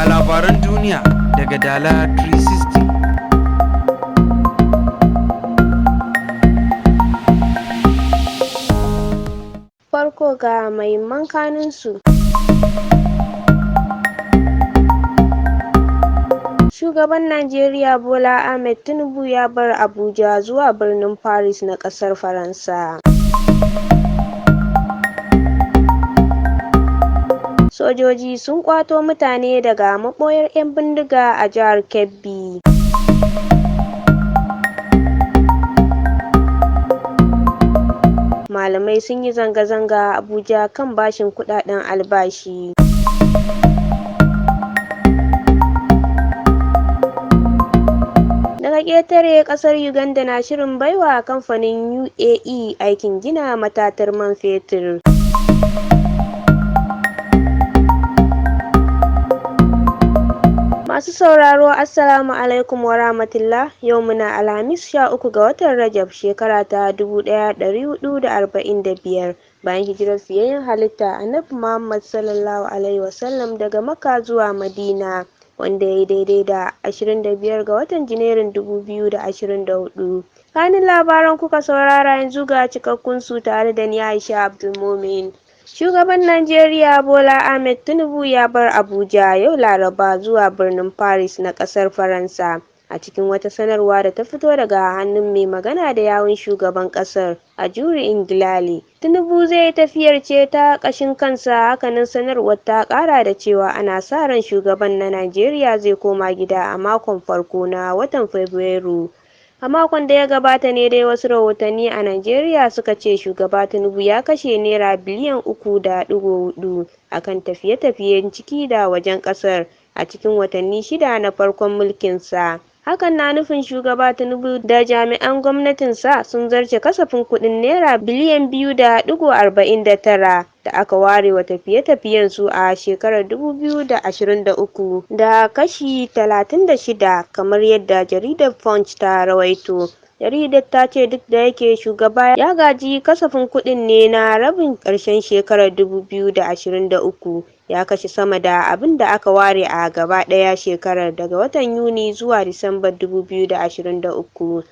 Ga labaran duniya daga Dala 360. Farko ga muhimman kanunsu. Shugaban Najeriya Bola Ahmed Tinubu ya bar Abuja zuwa birnin Paris na ƙasar Faransa. Sojoji sun ƙwato mutane daga maɓoyar 'yan bindiga a jihar Kebbi. Malamai sun yi zanga-zanga a Abuja kan bashin kuɗaɗen albashi. Daga ƙetare, ƙasar Uganda na shirin baiwa kamfanin UAE aikin gina matatar man fetur. Masu sauraro, Assalamu alaikum wa rahmatullah. Yau muna Alhamis 13 ga watan Rajab shekara ta 1445 bayan hijirar fiyayyen halitta Annabi Muhammad sallallahu alaihi wasallam daga Makka zuwa Madina, wanda ya yi daidai da 25 ga watan Janairun 2024. Kanin labaran kuka saurara, yanzu ga cikakkun su tare da ni Aisha Abdulmumin. Shugaban Najeriya Bola Ahmed Tinubu ya bar Abuja yau Laraba zuwa birnin Paris na ƙasar Faransa. A cikin wata sanarwa da ta fito daga hannun mai magana da yawun shugaban ƙasar, Ajuri Ngelale, Tinubu zai tafiyar ce ta ƙashin kansa. Hakanan sanarwar ta ƙara da cewa ana sa ran shugaban na Najeriya zai koma gida a makon farko na watan Fabrairu. A makon da ya gabata ne dai wasu rahotanni a Najeriya suka ce shugaba Tinubu ya kashe naira biliyan 3.4 akan tafiye-tafiyen ciki da wajen ƙasar a cikin watanni 6 na farkon mulkinsa. Hakan na nufin shugaba Tinubu da jami'an gwamnatinsa sun zarce kasafin kuɗin naira biliyan 2.49 da aka ware wa tafiye-tafiyen su a shekarar 2023 da kashi 36, kamar yadda jaridar Punch ta rawaito. Jaridar ta ce duk da yake shugaba ya gaji kasafin kuɗin ne na rabin ƙarshen shekarar 2023, ya kashe sama da abin da aka ware a gaba ɗaya shekarar daga watan Yuni zuwa Disambar 2023.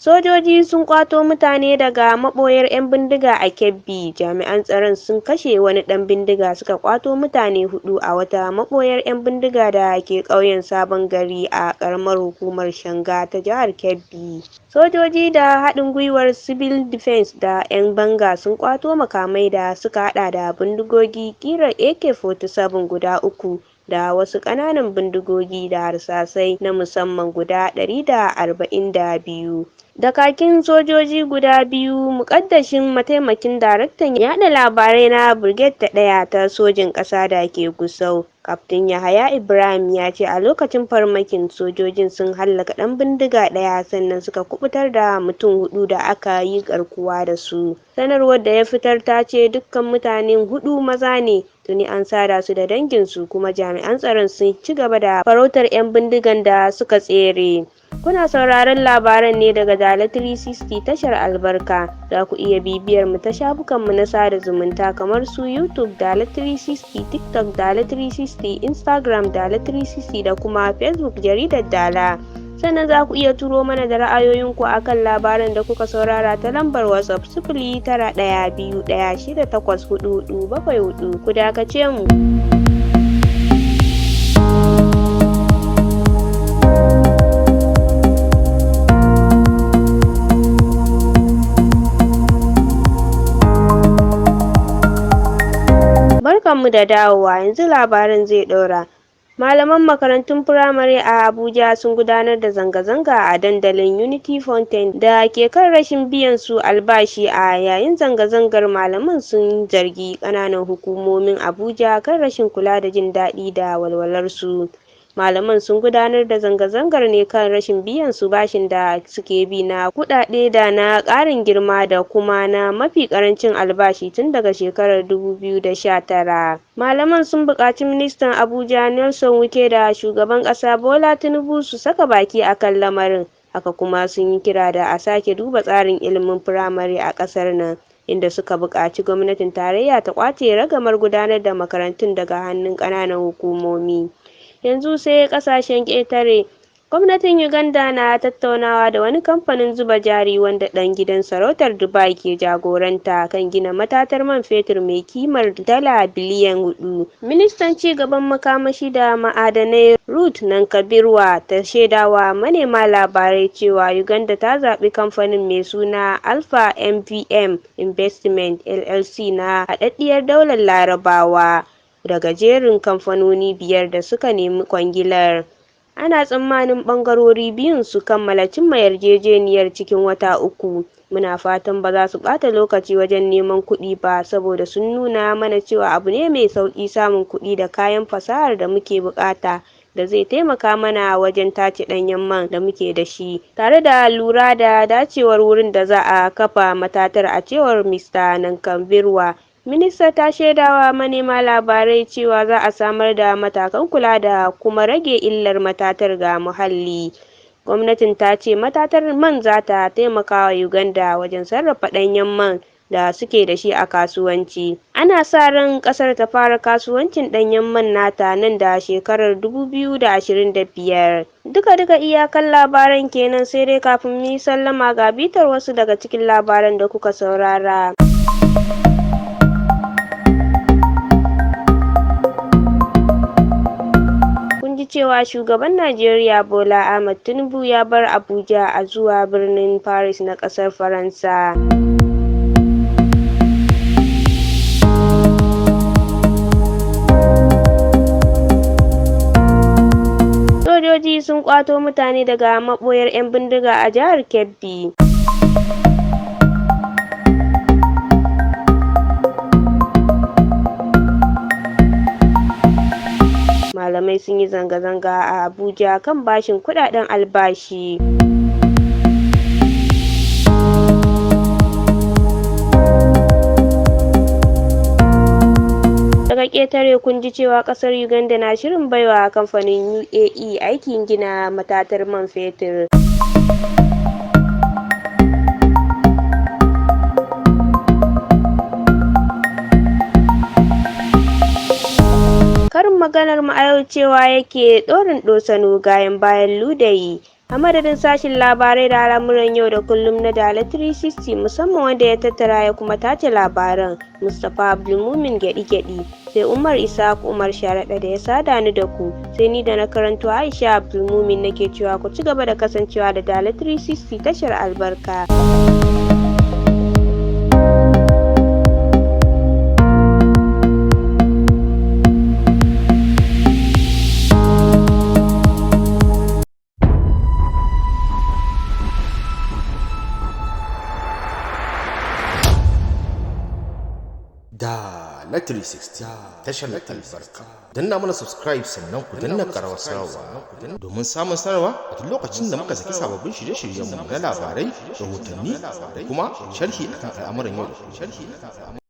Sojoji sun ƙwato mutane daga maɓoyar 'yan bindiga a Kebbi. Jami'an tsaron sun kashe wani ɗan bindiga, suka ƙwato mutane 4 a wata maɓoyar 'yan bindiga da ke ƙauyen Sabon Gari a ƙaramar hukumar Shanga ta jihar Kebbi. Sojoji da haɗin gwiwar Civil Defense da 'yan banga sun ƙwato makamai da suka haɗa da bindigogi ƙirar AK-47 guda 3 da wasu ƙananan bindigogi da harsasai na musamman guda 142. Dakakin sojoji guda biyu, muƙaddashin mataimakin daraktan yaɗa labarai na Brigade ta 1 ta sojin ƙasa da ke Gusau, Kaftin Yahaya Ibrahim, ya ce a lokacin farmakin sojojin sun hallaka ɗan bindiga ɗaya, sannan suka kubutar da mutum 4 da aka yi garkuwa da su. Sanarwar da ya fitar ta ce dukkan mutanen 4 maza ne, tuni an sada su da danginsu, kuma jami'an tsaron sun ci gaba da farautar 'yan bindigan da suka tsere. Kuna sauraron labaran ne daga Dala 360 tashar albarka. Za ku iya bibiyar mu ta shafukanmu na sada zumunta kamar su YouTube Dala 360, TikTok Dala 360, Instagram Dala 360 da kuma Facebook jaridar Dala. Sannan za ku iya turo mana da ra'ayoyinku akan labaran da kuka saurara ta lambar WhatsApp 0912168474. Ku dakace mu. Barkanmu da dawowa, yanzu labarin zai ɗora. Malaman makarantun firamare a Abuja sun gudanar da zanga-zanga a dandalin Unity Fountain da ke kan rashin biyan su albashi. A yayin zanga-zangar, malaman sun zargi ƙananan hukumomin Abuja kan rashin kula da jin daɗi da walwalar su. Malaman sun gudanar da zanga-zangar ne kan rashin biyan su bashin da suke bi na kuɗaɗe da na ƙarin girma da kuma na mafi ƙarancin albashi tun daga shekarar 2019. Malaman sun buƙaci ministan Abuja Nelson Wike da shugaban ƙasa Bola Tinubu su saka baki akan lamarin. Haka kuma sun yi kira da a sake duba tsarin ilimin firamare a ƙasar nan, inda suka buƙaci gwamnatin tarayya ta ƙwace ragamar gudanar da makarantun daga hannun ƙananan hukumomi. yanzu sai ƙasashen ƙetare. Gwamnatin Uganda na tattaunawa da wani kamfanin zuba jari wanda ɗan gidan sarautar Dubai ke jagoranta kan gina matatar man fetur mai kimar dala biliyan 4. Ministan ci gaban makamashi da ma'adanai Ruth Nankabirwa ta shaidawa manema labarai cewa Uganda ta zaɓi kamfanin mai suna Alpha MVM Investment LLC na haɗaɗɗiyar daular Larabawa daga jerin kamfanoni 5 da suka nemi kwangilar. Ana tsammanin ɓangarori biyun su kammala cimma yarjejeniyar cikin wata 3. Muna fatan ba za su ɓata lokaci wajen neman kuɗi ba saboda sun nuna mana cewa abu ne mai sauƙi samun kuɗi da kayan fasahar da muke buƙata da zai taimaka mana wajen tace ɗanyen man da muke da shi, tare da lura da dacewar wurin da za a kafa matatar, a cewar Mr. Nankabirwa. Minista ta shaidawa manema labarai cewa za a samar da matakan kula da kuma rage illar matatar ga muhalli. Gwamnatin ta ce matatar man za ta taimaka wa Uganda wajen sarrafa ɗanyen man da suke da shi a kasuwanci. Ana sa ran ƙasar ta fara kasuwancin ɗanyen man nata nan da shekarar 2025. Duka iyakan labaran kenan, sai dai kafin mu yi sallama ga bitar wasu daga cikin labaran da kuka saurara. Cewa shugaban Najeriya Bola Ahmed Tinubu ya bar Abuja a zuwa birnin Paris na ƙasar Faransa. Sojoji sun ƙwato mutane daga maɓoyar 'yan bindiga a jihar Kebbi. Malamai sun yi zanga-zanga a Abuja kan bashin kuɗaɗen albashi. Daga ƙetare kun ji cewa ƙasar Uganda na shirin baiwa kamfanin UAE aikin gina matatar man fetur. Karin maganar mu a yau cewa yake ɗorin ɗosano gayan bayan ludayi. A madadin sashin labarai da al'amuran yau da kullum na Dala 360 musamman wanda ya tattara ya kuma tace labaran, Mustapha Abdulmumin Gyaɗi-Gyaɗi, sai Umar Ishaq Umar Sharaɗa da ya sada ni da ku, sai ni da na karanto Aisha Abdulmumin nake cewa ku ci gaba da kasancewa da Dala 360 tashar albarka. Dala 360 tashar albarka. Danna mana subscribe sannan ku danna ƙarawar sanarwa domin samun sanarwa a duk lokacin da muka saki sababbin shirye-shiryenmu na labarai, rahotanni da kuma sharhi akan al'amuran yau da kullum.